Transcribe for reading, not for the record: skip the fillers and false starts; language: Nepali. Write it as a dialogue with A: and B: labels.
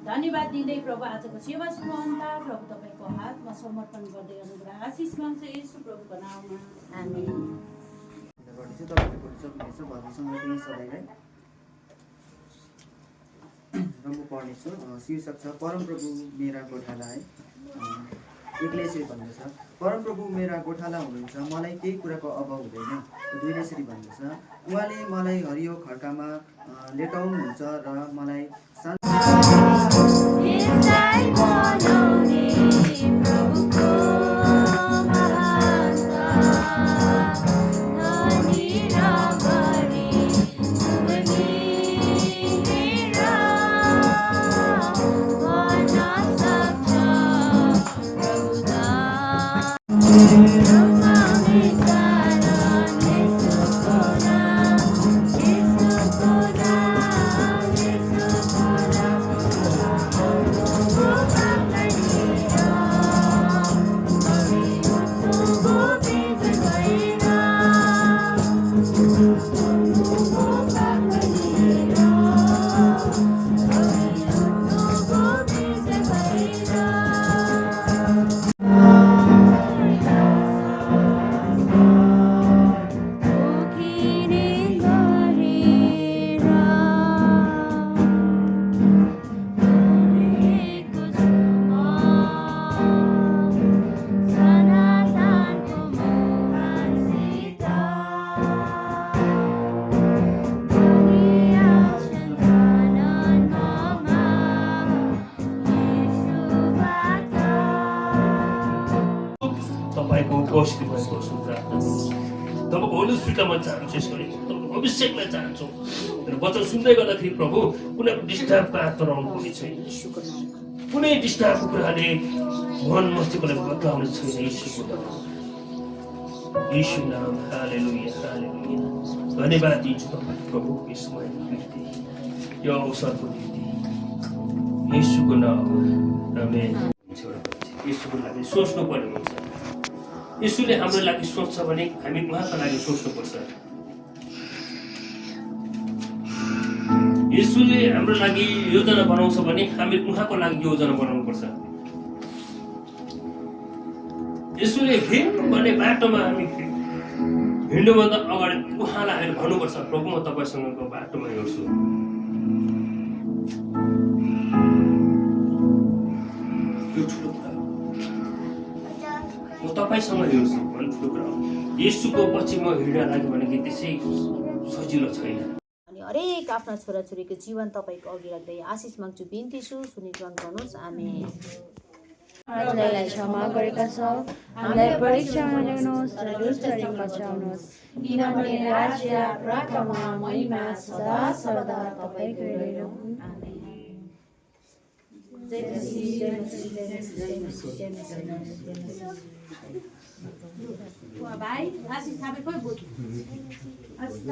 A: धन्यवाद दिँदै प्रभु आजको सेवा सुरु अन्त प्रभु तपाईँको हातमा समर्पण गर्दै अनुग्रह आशिष माग्छु येशू प्रभुको नाममा आमेन।
B: र म पढ्नेछु। शीर्षक छ परमप्रभु मेरा गोठाला है। एकले यसरी भन्दछ, परमप्रभु मेरा गोठाला हुनुहुन्छ, मलाई केही कुराको अभाव हुँदैन। दुईले यसरी भन्दछ, उहाँले मलाई हरियो खड्कामा लेटाउनुहुन्छ र मलाई
C: तपाईँको होली स्पिरिटलाई म चाहन्छु, यसको अभिषेकलाई चाहन्छु। वचन सुन्दै गर्दाखेरि प्रभु कुनै डिस्टर्बको हात रहनु पर्ने छैन, कुनै डिस्टर्बको कुराले मन मस्तिष्कलाई बदलाउने छैन। यीशु नाम हालेलुया हालेलुया। धन्यवाद दिन्छु तपाईँ प्रभु यसमा यो अवसरको निम्ति यीशुको नाम आमेन। यीशुको लागि सोच्नु पर्ने हुन्छ। यीशुले हाम्रो लागि सोच्छ भने हामी उहाँको लागि सोच्नुपर्छ। यीशुले हाम्रो लागि योजना बनाउँछ भने हामी उहाँको लागि योजना बनाउनुपर्छ। यीशुले हिँड्नु भन्ने बाटोमा हामी हिँड्नुभन्दा अगाडि उहाँलाई हामी भन्नुपर्छ, प्रभु म तपाईँसँगको बाटोमा हिँड्छु। यो ठुलो कुरा हो, म तपाईँसँग हिँड्छु भन्ने ठुलो कुरा हो। येशूको पछि म हिँड्न लाग्यो भने त्यसै सजिलो छैन।
A: अनि हरेक आफ्ना छोराछोरीको जीवन तपाईँको अघि राख्दै आशिष माग्छु, बिन्ती छु, सुनिग्रहण गर्नुहोस्। आमेन।
D: हामीलाई क्षमा गरेका छौँ, हामीलाई परीक्षामा ल्याउनुहोस् र दुष्टबाट बचाउनुहोस्, किनभने राज्य, प्रताप, महिमा सदा सर्वदा तपाईँकै हो। आमेन। जय मसीह, जय मसीह, जय मसीह, जय मसीह, जय मसीह।
A: भाइ आशिष थापे खोइ बोल्नु आशिष